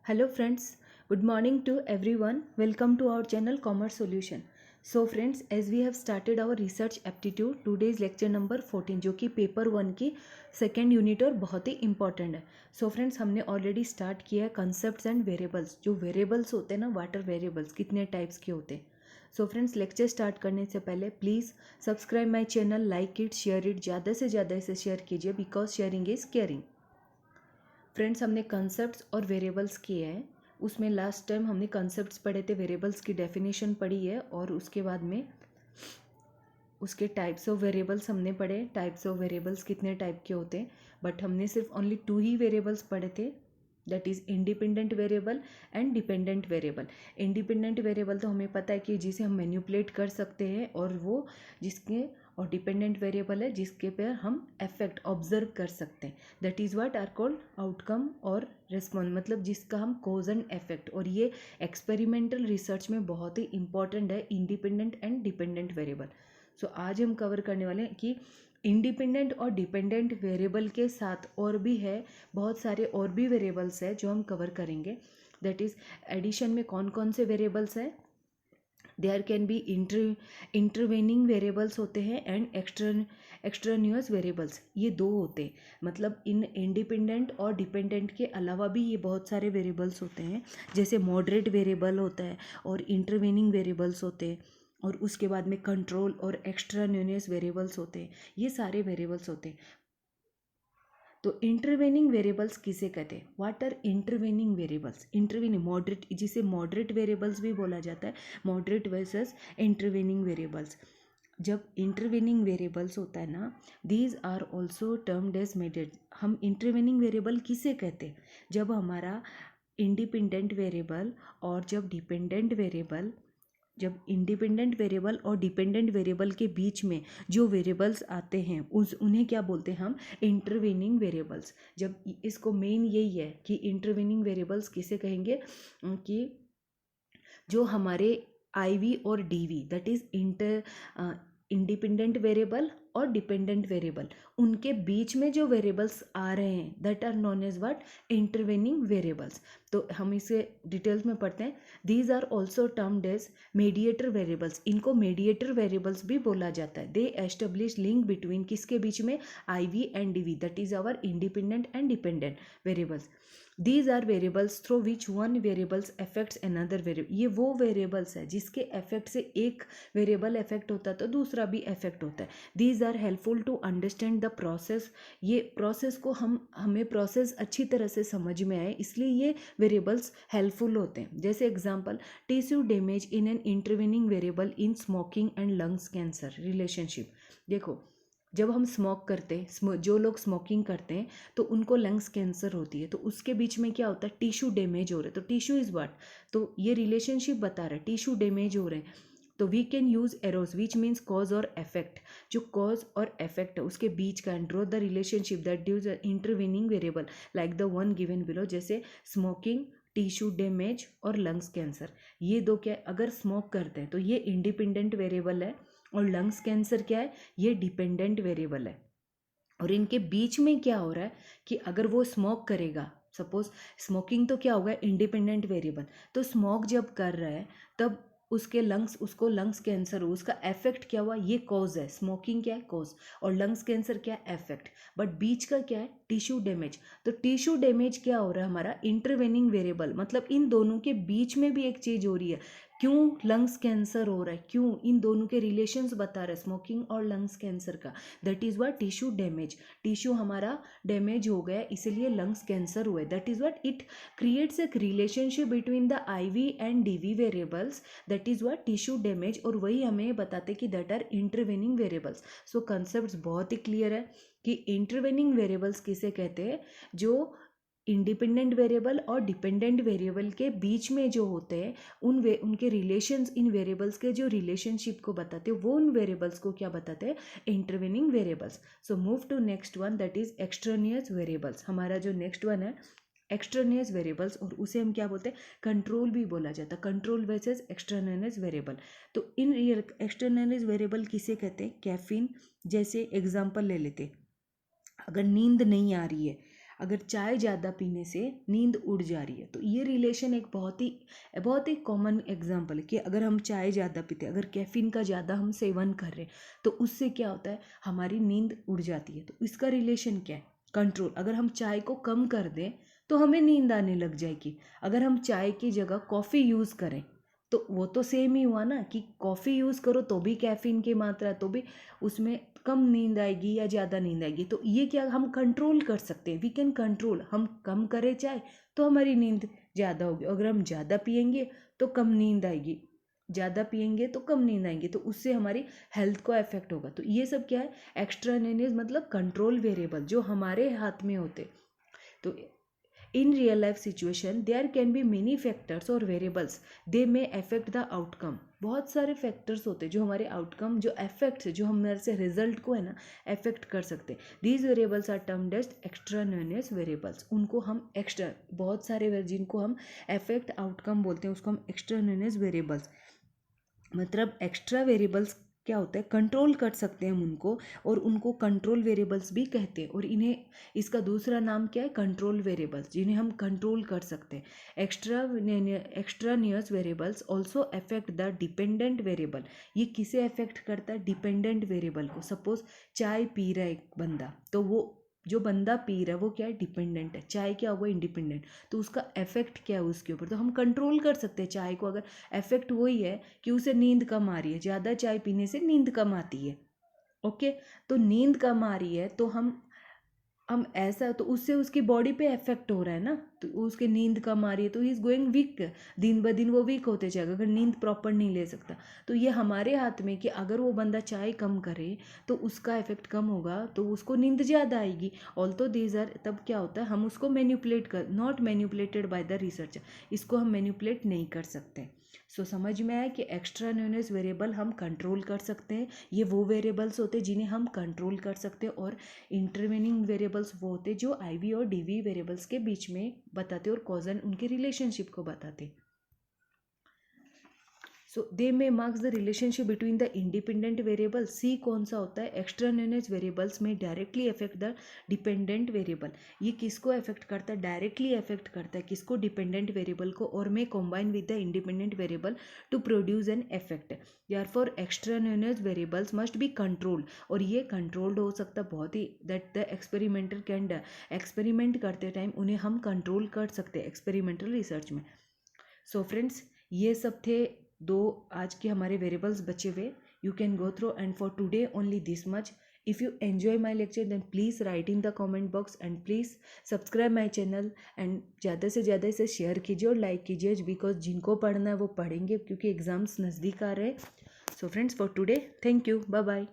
Hello friends, good morning to everyone. Welcome to our channel Commerce Solution. So friends, as we have started our research aptitude, today is lecture number 14 जो कि paper 1 की second unit और बहुत ही important है. So friends, हमने already start किया है concepts and variables. जो वेरिएबल्स होते हैं ना, वाटर वेरिएबल्स कितने टाइप्स के होते हैं. सो फ्रेंड्स, लेक्चर स्टार्ट करने से पहले please subscribe my channel, like it, share it, ज़्यादा से ज़्यादा इसे शेयर कीजिए because sharing is caring. Friends, हमने कंसेप्ट्स और वेरिएबल्स किए हैं. उसमें लास्ट टाइम हमने कंसेप्ट्स पढ़े थे, वेरिएबल्स की डेफिनेशन पढ़ी है और उसके बाद में उसके टाइप्स ऑफ वेरिएबल्स हमने पढ़े. टाइप्स ऑफ वेरिएबल्स कितने टाइप के होते हैं, बट हमने सिर्फ ओनली 2 ही वेरिएबल्स पढ़े थे, that is independent variable and dependent variable. Independent variable तो हमें पता है कि जिसे हम मैनिपुलेट कर सकते हैं और वो जिसके, और डिपेंडेंट वेरिएबल है जिसके पर हम इफेक्ट ऑब्जर्व कर सकते हैं. That is what are called outcome और रिस्पॉन्स, मतलब जिसका हम कॉज एंड इफेक्ट. और ये एक्सपेरिमेंटल रिसर्च में बहुत ही इंपॉर्टेंट है, इंडिपेंडेंट एंड डिपेंडेंट वेरिएबल. सो आज हम कवर करने वाले हैं कि इंडिपेंडेंट और डिपेंडेंट वेरिएबल के साथ और भी है, बहुत सारे और भी वेरिएबल्स है जो हम कवर करेंगे. दैट इज़ एडिशन में कौन कौन से वेरिएबल्स हैं. There can be intervening variables होते हैं एंड एक्स्ट्रान्यूअस वेरिएबल्स. ये दो होते हैं, मतलब इन इंडिपेंडेंट और डिपेंडेंट के अलावा भी ये बहुत सारे वेरिएबल्स होते हैं. जैसे मॉडरेट वेरिएबल होता है और इंटरवेनिंग वेरिएबल्स होते हैं, और उसके बाद में कंट्रोल और एक्स्ट्रान्यूअस वेरिएबल्स होते हैं. ये सारे वेरिएबल्स होते हैं. तो इंटरवेनिंग वेरिएबल्स किसे कहते हैं, what are intervening variables. Intervening moderate, जिसे मॉडरेट वेरिएबल्स भी बोला जाता है, मॉडरेट वर्सेस इंटरवेनिंग वेरिएबल्स. जब इंटरवेनिंग वेरिएबल्स होता है ना, these are also termed as method. हम इंटरवेनिंग वेरिएबल किसे कहते हैं, जब हमारा इंडिपेंडेंट वेरिएबल और जब इंडिपेंडेंट वेरिएबल और डिपेंडेंट वेरिएबल के बीच में जो वेरिएबल्स आते हैं उन्हें क्या बोलते हैं हम, इंटरवेनिंग वेरिएबल्स. जब इसको मेन यही है कि इंटरवेनिंग वेरिएबल्स किसे कहेंगे, कि जो हमारे आईवी और DV, that is independent variable और डिपेंडेंट वेरिएबल, उनके बीच में जो वेरिएबल्स आ रहे हैं that are known as what, intervening variables. तो हम इसे डिटेल्स में पढ़ते हैं. These are also termed as mediator variables. इनको मीडिएटर वेरिएबल्स भी बोला जाता है. दे एस्टेब्लिश लिंक बिटवीन किसके बीच में, I V and D V, that is our independent and dependent variables. These are variables through which one variables affects another variable. ये वो वेरिएबल्स है जिसके इफेक्ट से एक वेरिएबल इफेक्ट होता है तो दूसरा भी इफेक्ट होता है. These are helpful to understand the process. ये प्रोसेस को हमें प्रोसेस अच्छी तरह से समझ में आए, इसलिए ये वेरिएबल्स हेल्पफुल होते हैं. जैसे example, tissue damage in an intervening variable in smoking and lungs cancer relationship. देखो, जब हम स्मोक करते हैं, जो लोग स्मोकिंग करते हैं तो उनको लंग्स कैंसर होती है, तो उसके बीच में क्या होता है, टिश्यू डैमेज हो रहे हैं. तो टिश्यू इज व्हाट, तो ये रिलेशनशिप बता रहा है, टिश्यू डैमेज हो रहे हैं. तो we can use arrows which means cause और इफेक्ट. जो कॉज और इफेक्ट है उसके बीच का, draw the relationship that uses intervening variable like the one given below. जैसे स्मोकिंग, टिश्यू डैमेज और लंग्स कैंसर, ये दो क्या है, अगर स्मोक करते हैं तो ये इंडिपेंडेंट वेरिएबल है, और लंग्स कैंसर क्या है, ये डिपेंडेंट वेरिएबल है. और इनके बीच में क्या हो रहा है कि अगर वो स्मोक करेगा, सपोज स्मोकिंग तो क्या होगा, इंडिपेंडेंट वेरिएबल, तो स्मोक जब कर रहा है तब उसको लंग्स कैंसर हो, उसका इफेक्ट क्या हुआ, ये कॉज है. स्मोकिंग क्या है, कॉज, और लंग्स कैंसर क्या है, इफेक्ट. बट बीच का क्या है, टिश्यू डैमेज. तो टिश्यू डैमेज क्या हो रहा है, हमारा इंटरवेनिंग वेरिएबल, मतलब इन दोनों के बीच में भी एक चीज हो रही है. क्यों लंग्स कैंसर हो रहा है, क्यों, इन दोनों के रिलेशंस बता रहा है स्मोकिंग और लंग्स कैंसर का. That is what tissue damage. Tissue हमारा डैमेज हो गया इसलिए लंग्स कैंसर हुए. That is what it creates एक relationship between the IV and DV variables, that is what tissue damage. और वही हमें बताते कि that are intervening variables. So concept बहुत ही क्लियर है कि इंटरवेनिंग वेरिएबल्स किसे कहते हैं, जो इंडिपेंडेंट वेरिएबल और डिपेंडेंट वेरिएबल के बीच में जो होते हैं उनके रिलेशंस, इन वेरिएबल्स के जो रिलेशनशिप को बताते हैं वो उन वेरिएबल्स को क्या बताते हैं, intervening variables. So move to next one, that is extraneous variables. हमारा जो नेक्स्ट वन है एक्सट्रानियस वेरिएबल्स, और उसे हम क्या बोलते हैं, कंट्रोल भी बोला जाता है. Control versus extraneous variable. तो इन एक्सट्रानियस वेरिएबल किसे कहते हैं, कैफीन. जैसे एग्जांपल ले लेते, अगर नींद नहीं आ रही है, अगर चाय ज़्यादा पीने से नींद उड़ जा रही है, तो ये रिलेशन एक बहुत ही कॉमन एग्जांपल है कि अगर हम चाय ज़्यादा पीते हैं, अगर कैफीन का ज़्यादा हम सेवन कर रहे हैं, तो उससे क्या होता है, हमारी नींद उड़ जाती है। तो इसका रिलेशन क्या है, कंट्रोल। अगर हम चाय को कम कर दें तो हमें नींद आने लग जाएगी। अगर हम चाय की जगह कॉफ़ी यूज़ करें तो वो तो सेम ही हुआ ना, कि कॉफ़ी यूज़ करो तो भी कैफीन की मात्रा, तो भी उसमें कम नींद आएगी या ज़्यादा नींद आएगी। तो ये क्या हम कंट्रोल कर सकते हैं, वी कैन कंट्रोल। हम कम करें चाय तो हमारी नींद ज़्यादा होगी, अगर हम ज़्यादा पियेंगे तो कम नींद आएगी, ज़्यादा पियेंगे तो कम नींद आएंगी, तो उससे हमारी हेल्थ को इफेक्ट होगा। तो ये सब क्या है, एक्स्ट्रानेनियस मतलब कंट्रोल वेरिएबल जो हमारे हाथ में होते। तो in real life situation there can be many factors or variables they may affect the outcome। बहुत सारे फैक्टर्स होते हैं जो हमारे आउटकम, जो इफेक्ट्स, जो हमारे से रिजल्ट को है ना अफेक्ट कर सकते हैं। These variables are termed as extraneous variables. उनको हम एक्स्ट्रा, बहुत सारे जिनको हम अफेक्ट आउटकम बोलते हैं उसको हम एक्स्ट्रानेनियस वेरिएबल्स, मतलब एक्स्ट्रा वेरिएबल्स क्या होता है, कंट्रोल कर सकते हैं हम उनको, और उनको कंट्रोल वेरिएबल्स भी कहते हैं। और इन्हें, इसका दूसरा नाम क्या है, कंट्रोल वेरिएबल्स, जिन्हें हम कंट्रोल कर सकते हैं। Extraneous variables also affect the dependent variable. ये किसे अफेक्ट करता है, डिपेंडेंट वेरिएबल को। सपोज चाय पी रहा है एक बंदा, तो वो जो बंदा पी रहा है वो क्या है, डिपेंडेंट है। चाय क्या हुआ, इंडिपेंडेंट। तो उसका इफेक्ट क्या है उसके ऊपर, तो हम कंट्रोल कर सकते हैं चाय को। अगर इफेक्ट वही है कि उसे नींद कम आ रही है, ज़्यादा चाय पीने से नींद कम आती है, ओके। तो नींद कम आ रही है तो हम ऐसा, तो उससे उसकी बॉडी पे इफेक्ट हो रहा है ना, तो उसके नींद कम आ रही है तो ही इज़ गोइंग वीक, दिन ब दिन वो वीक होते जाएगा अगर नींद प्रॉपर नहीं ले सकता। तो ये हमारे हाथ में कि अगर वो बंदा चाय कम करे तो उसका इफेक्ट कम होगा, तो उसको नींद ज़्यादा आएगी। ऑल्सो दीज आर, तब क्या होता है, हम उसको मैनिपुलेट कर, not manipulated by the researcher, इसको हम मैनिपुलेट नहीं कर सकते। सो समझ में आया कि एक्स्ट्रानियस वेरिएबल हम कंट्रोल कर सकते हैं। ये वो वेरिएबल्स होते हैं जिन्हें हम कंट्रोल कर सकते हैं, और इंटरवेनिंग वेरिएबल्स वो होते हैं जो आईवी और डीवी वेरिएबल्स के बीच में बताते और कॉजन उनके रिलेशनशिप को बताते। So they may mask the relationship between the independent variable. सी कौन सा होता है, extraneous variables may directly affect the dependent variable. ये किसको अफेक्ट करता है, डायरेक्टली अफेक्ट करता है किसको, डिपेंडेंट वेरिएबल को, or may combine with the independent variable to produce an effect. Therefore extraneous variables must be controlled, और ये कंट्रोल्ड हो सकता है बहुत ही, that the experimenter can, experiment करते टाइम उन्हें हम कंट्रोल कर सकते हैं एक्सपेरिमेंटल रिसर्च में। सो फ्रेंड्स, ये सब थे दो आज के हमारे वेरिएबल्स बचे हुए। You can go through, and for today only this much. If you enjoy my lecture then please write in the comment box and please subscribe my channel, and ज़्यादा से ज़्यादा इसे शेयर कीजिए और लाइक कीजिए, because जिनको पढ़ना है वो पढ़ेंगे क्योंकि एग्ज़ाम्स नज़दीक आ रहे हैं। So friends, for today thank you, bye bye.